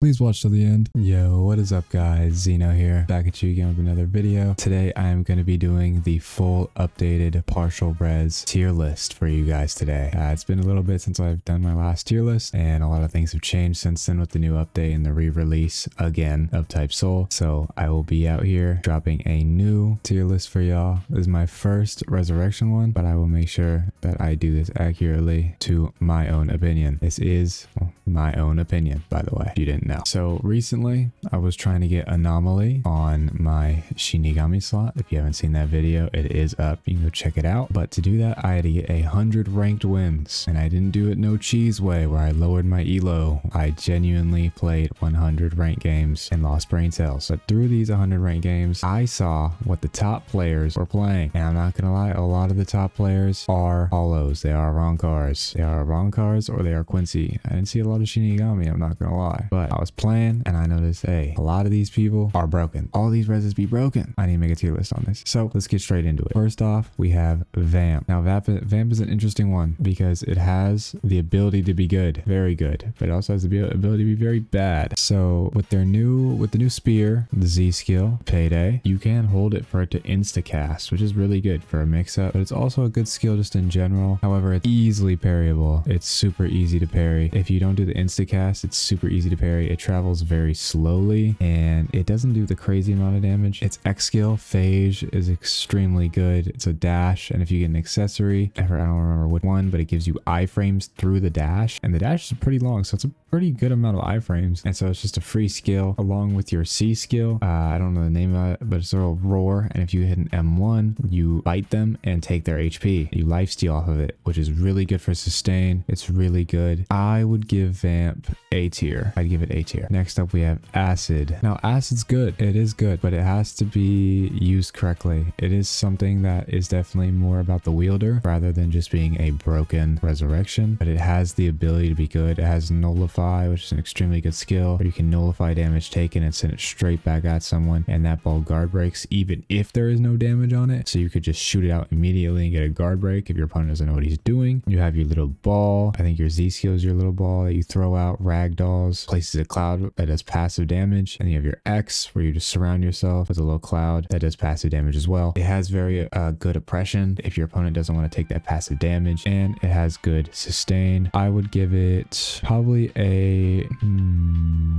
Please watch till the end. Yo, what is up guys? Zeno here, back at you again with another video. Today I am going to be doing the full updated partial res tier list for you guys today. It's been a little bit since I've done my last tier list, and a lot of things have changed since then with the new update and the re-release again of Type Soul. So I will be out here dropping a new tier list for y'all. This is my first resurrection one, but I will make sure that I do this accurately to my own opinion. This is my own opinion, by the way, if you didn't know. So recently I was trying to get Anomaly on my Shinigami slot. If you haven't seen that video, it is up. You can go check it out. But to do that, I had to get 100 ranked wins, and I didn't do it no cheese way where I lowered my elo. I genuinely played 100 ranked games and lost brain cells. But through these 100 ranked games, I saw what the top players were playing, and I'm not gonna lie, a lot of the top players are hollows. They are wrong cars. They are wrong cars, or they are Quincy. I didn't see a lot of Shinigami, I'm not gonna lie, but I was playing and I noticed, hey, a lot of these people are broken. All these reses be broken. I need to make a tier list on this. So let's get straight into it. First off, we have Vamp. Now Vamp is an interesting one because it has the ability to be good, very good, but it also has the ability to be very bad. So with the new spear, the Z skill, Payday, you can hold it for it to insta cast, which is really good for a mix up, but it's also a good skill just in general. However, it's easily parryable. It's super easy to parry. If you don't do the insta cast, it's super easy to parry. It travels very slowly and it doesn't do the crazy amount of damage. Its X skill, Phage, is extremely good. It's a dash, and if you get an accessory, I don't remember which one, but it gives you iframes through the dash, and the dash is pretty long, so it's a pretty good amount of iframes, and so it's just a free skill along with your C skill. I don't know the name of it, but it's a little roar, and if you hit an M1, you bite them and take their HP. You lifesteal off of it, which is really good for sustain. It's really good. I would give Vamp A tier. I'd give it A tier. Next up, we have Acid. Now, Acid's good. It is good, but it has to be used correctly. It is something that is definitely more about the wielder rather than just being a broken resurrection, but it has the ability to be good. It has Nullify, which is an extremely good skill where you can nullify damage taken and send it straight back at someone, and that ball guard breaks even if there is no damage on it. So you could just shoot it out immediately and get a guard break if your opponent doesn't know what he's doing. You have your little ball. I think your Z skill is your little ball that you throw out, ragdolls, places a cloud that does passive damage, and you have your X where you just surround yourself with a little cloud that does passive damage as well. It has very good oppression if your opponent doesn't want to take that passive damage, and it has good sustain. I would give it probably a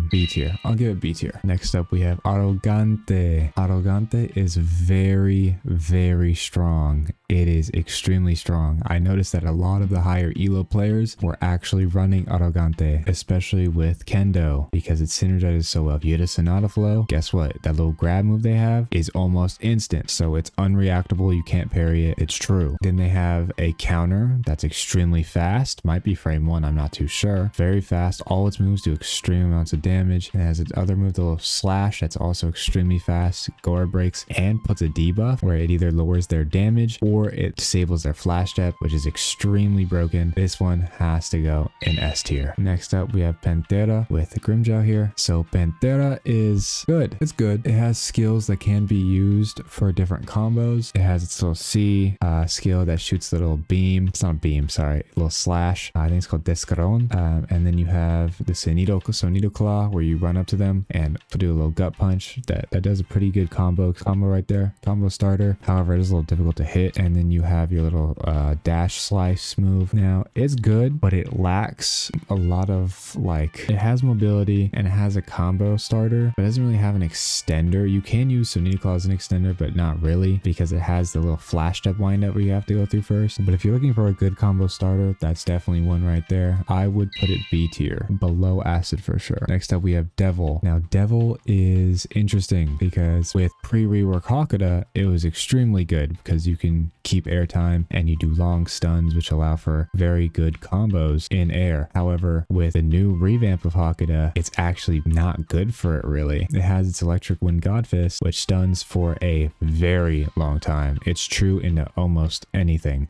B tier. I'll give it B tier. Next up, we have Arrogante. Arrogante is very, very strong. It is extremely strong. I noticed that a lot of the higher elo players were actually running Arrogante, especially with Kendo, because it synergizes so well. If you hit a Sonata Flow, guess what? That little grab move they have is almost instant, so it's unreactable. You can't parry it. It's true. Then they have a counter that's extremely fast. Might be frame 1, I'm not too sure. Very fast. All its moves do extreme amounts of damage. It has its other move, the little slash, that's also extremely fast. Guard breaks and puts a debuff where it either lowers their damage or it disables their flash step, which is extremely broken. This one has to go in S tier. Next up, we have Pantera with Grimjaw here. So Pantera is good. It's good. It has skills that can be used for different combos. It has its little C skill that shoots the little beam. It's not a beam, sorry. Little slash. I think it's called Descaron. And then you have the Sonido Claw where you run up to them and do a little gut punch. That does a pretty good combo right there. Combo starter. However, it is a little difficult to hit. And then you have your little dash slice move. Now, it's good, but it lacks a lot of, like, it has mobility and it has a combo starter, but it doesn't really have an extender. You can use Sonido Claw as an extender, but not really, because it has the little flash step windup where you have to go through first. But if you're looking for a good combo starter, that's definitely one right there. I would put it B tier, below Acid for sure. Next up, we have Devil. Now, Devil is interesting because with pre-rework Hakuda, it was extremely good because you can keep airtime and you do long stuns, which allow for very good combos in air. However, with the new revamp of Hakuda, it's actually not good for it really. It has its Electric Wind Godfist, which stuns for a very long time. It's true into almost anything,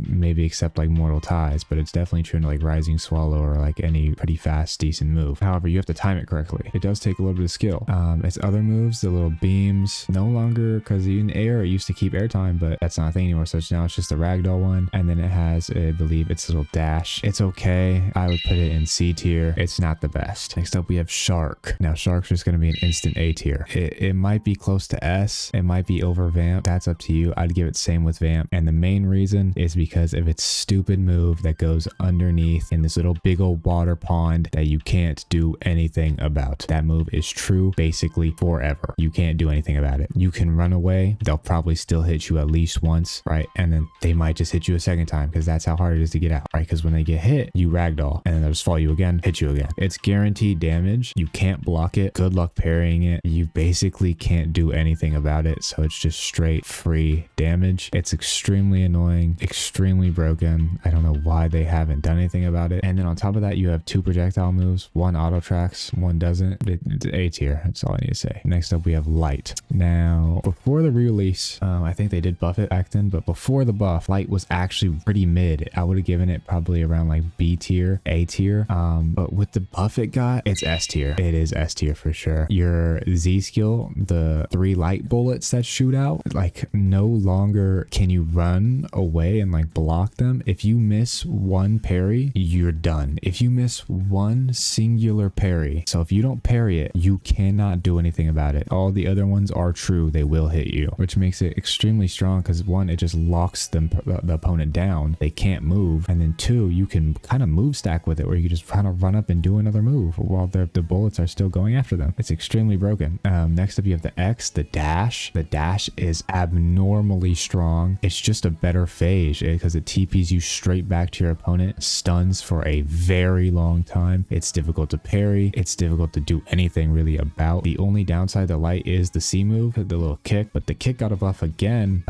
maybe except like Mortal Ties, but it's definitely true into like Rising Swallow or like any pretty fast, decent move. However, you have to time it correctly. It does take a little bit of skill. Its other moves, the little beams, no longer, because in air it used to keep airtime, but that's not a thing anymore. So now it's just a ragdoll one. And then it has, I believe, its little dash. It's okay. I would put it in C tier. It's not the best. Next up we have Shark. Now Shark's just going to be an instant A tier. It might be close to S. It might be over Vamp. That's up to you. I'd give it same with Vamp. And the main reason is because of its stupid move that goes underneath in this little big old water pond that you can't do anything about. That move is true basically forever. You can't do anything about it. You can run away. They'll probably still hit you at least once, right? And then they might just hit you a second time because that's how hard it is to get out, right? Because when they get hit, you ragdoll and then they'll just fall you again, hit you again. It's guaranteed damage. You can't block it. Good luck parrying it. You basically can't do anything about it. So it's just straight free damage. It's extremely annoying, extremely broken. I don't know why they haven't done anything about it. And then on top of that, you have 2 projectile moves. One auto tracks, one doesn't. It's A tier. That's all I need to say. Next up, we have Light. Now, before the re-release, I think they did buff it back then, but before the buff, Light was actually pretty mid. I would have given it probably around like B tier, A tier. But with the buff it got, it's S tier. It is S tier for sure. Your Z skill, the 3 light bullets that shoot out, like no longer can you run away and like block them. If you miss one parry, you're done. If you miss one singular parry, so if you don't parry it, you cannot do anything about it. All the other ones are true. They will hit you, which makes it extremely strong because one, it just locks them, the opponent down. They can't move. And then 2, you can kind of move stack with it where you can just kind of run up and do another move while the bullets are still going after them. It's extremely broken. Next up, you have the X, the dash. The dash is abnormally strong. It's just a better phase because it TPs you straight back to your opponent, stuns for a very long time. It's difficult to parry. It's difficult to do anything really about. The only downside of the Light is the C move, the little kick, but the kick got a buff again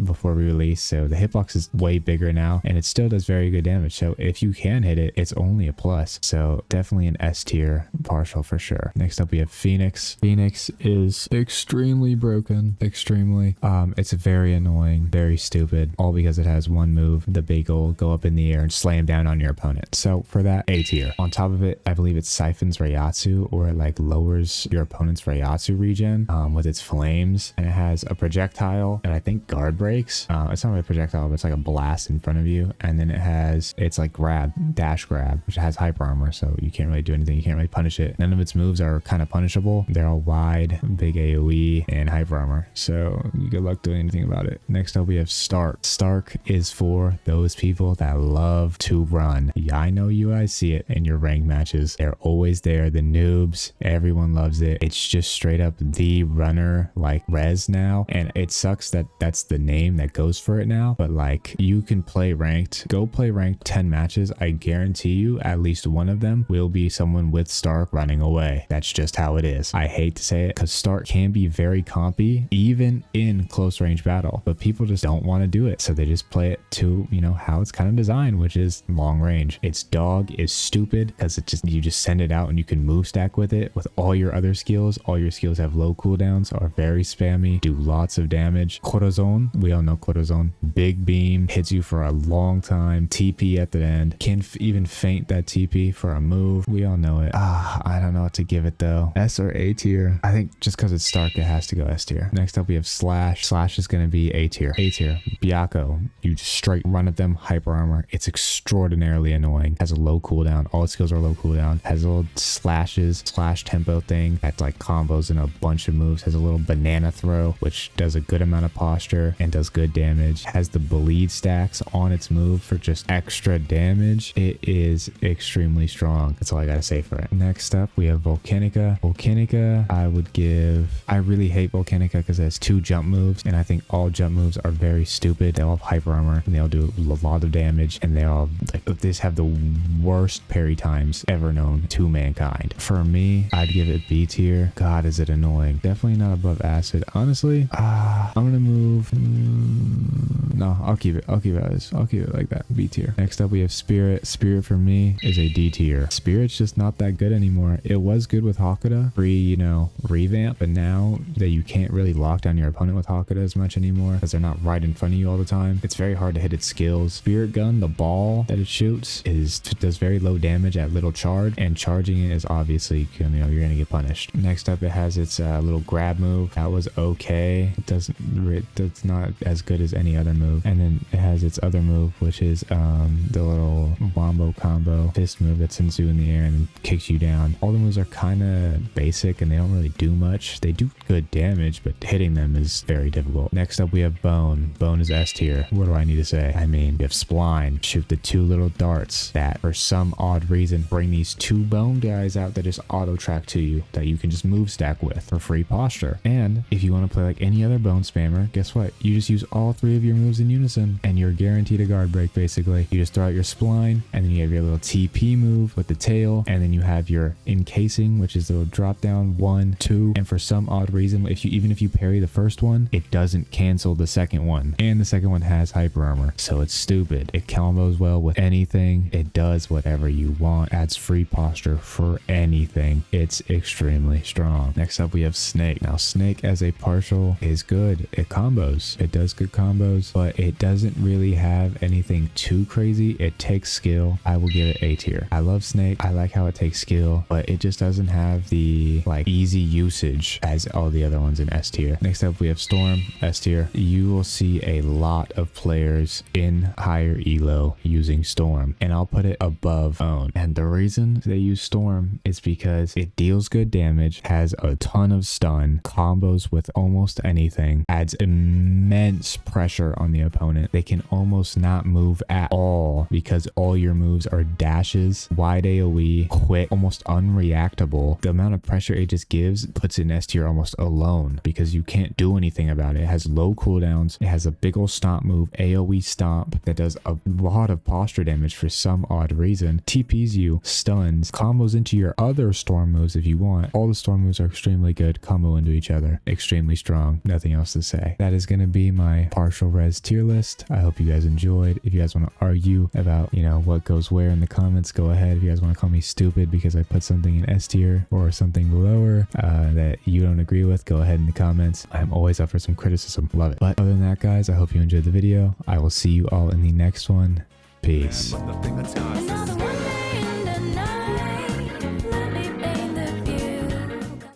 before re-release, so the hitbox is way bigger now and it still does very good damage. So if you can hit it, it's only a plus. So definitely an S tier partial for sure. Next up we have Phoenix. Phoenix is extremely broken, extremely. It's very annoying, very stupid, all because it has one move, the big old go up in the air and slam down on your opponent. So for that, A tier. On top of it, I believe it siphons Reiatsu, or it like lowers your opponent's Reiatsu regen with its flames, and it has a projectile and I think guard breaks. It's not really a projectile, but it's like a blast in front of you, and then it has it's like dash grab, which has hyper armor, so you can't really do anything. You can't really punish it. None of its moves are kind of punishable. They're all wide, big AoE, and hyper armor, so good luck doing anything about it. Next up we have Stark. Stark is for those people that love to run. Yeah, I know you guys see it in your ranked matches. They're always there. The noobs, everyone loves it. It's just straight up the runner like res now, and it sucks that that's the name that goes for it now, but like you can play ranked, go play ranked 10 matches. I guarantee you at least one of them will be someone with Stark running away. That's just how it is. I hate to say it because Stark can be very compy even in close range battle, but people just don't want to do it, so they just play it to, you know, how it's kind of designed, which is long range. Its dog is stupid because you just send it out and you can move stack with it with all your other skills. All your skills have low cooldowns, are very spammy, do lots of damage. Corazon, we all know Corazon, big beam, hits you for a long time, TP at the end, can even feint that TP for a move. We all know it. I don't know what to give it though. S or A tier? I think just because it's Stark, it has to go S tier. Next up we have Slash. Slash is going to be A tier. A tier. Byakko, you just straight run at them, hyper armor. It's extraordinarily annoying. Has a low cooldown. All its skills are low cooldown. Has little slashes, slash tempo thing that like combos in a bunch of moves. Has a little banana throw, which does a good amount of posture and does good damage. Has the bleed stacks on its move for just extra damage. It is extremely strong. That's all I gotta say for it. Next up, we have Volcanica. Volcanica, I really hate Volcanica because it has 2 jump moves, and I think all jump moves are very stupid. They all have hyper armor and they all do a lot of damage, and they all like this have the worst parry times ever known to mankind. For me, I'd give it B tier. God, is it annoying. Definitely not above Acid. Honestly, I'm gonna move. No, I'll keep it. I'll keep it like that. B tier. Next up, we have Spirit. Spirit for me is a D tier. Spirit's just not that good anymore. It was good with Hakuda, revamp, but now that you can't really lock down your opponent with Hakuda as much anymore because they're not right in front of you all the time, it's very hard to hit its skills. Spirit Gun, the ball that it shoots, does very low damage at little charge, and charging screen is obviously, you're gonna get punished. Next up, it has its little grab move. That was okay. It's not as good as any other move. And then it has its other move, which is the little wombo combo fist move that sends you in the air and kicks you down. All the moves are kind of basic and they don't really do much. They do good damage, but hitting them is very difficult. Next up, we have Bone. Bone is S tier. What do I need to say? I mean, you have Spline. Shoot the 2 little darts that, for some odd reason, bring these 2 bone guys out that just auto track to you that you can just move stack with for free posture. And if you want to play like any other bone spammer, guess what? You just use all 3 of your moves in unison and you're guaranteed a guard break. Basically, you just throw out your Spline and then you have your little TP move with the tail, and then you have your encasing, which is the little drop down 1, 2, and for some odd reason, even if you parry the first one, it doesn't cancel the second one, and the second one has hyper armor, so it's stupid. It combos well with anything. It does whatever you want, adds free posture for anything. It's extremely strong. Next up, we have Snake. Now, Snake as a partial is good. It combos. It does good combos, but it doesn't really have anything too crazy. It takes skill. I will give it A tier. I love Snake. I like how it takes skill, but it just doesn't have the like easy usage as all the other ones in S tier. Next up, we have Storm, S tier. You will see a lot of players in higher elo using Storm, and I'll put it above Own. And the reason they use Storm is because it deals good damage, has a ton of stun, combos with almost anything, adds immense pressure on the opponent. They can almost not move at all because all your moves are dashes, wide AoE, quick, almost unreactable. The amount of pressure it just gives puts it in S tier almost alone because you can't do anything about it. It has low cooldowns. It has a big old stomp move, AoE stomp, that does a lot of posture damage for some odd reason. TPs you, stuns, combos into your other Storm moves if you want. All the Storm moves are extremely good, combo into each other. Extremely strong. Nothing else to say. That is going to be my partial res tier list. I hope you guys enjoyed. If you guys want to argue about, what goes where in the comments, go ahead. If you guys want to call me stupid because I put something in S tier or something lower that you don't agree with, go ahead in the comments. I'm always up for some criticism. Love it. But other than that, guys, I hope you enjoyed the video. I will see you all in the next one. Peace. Man,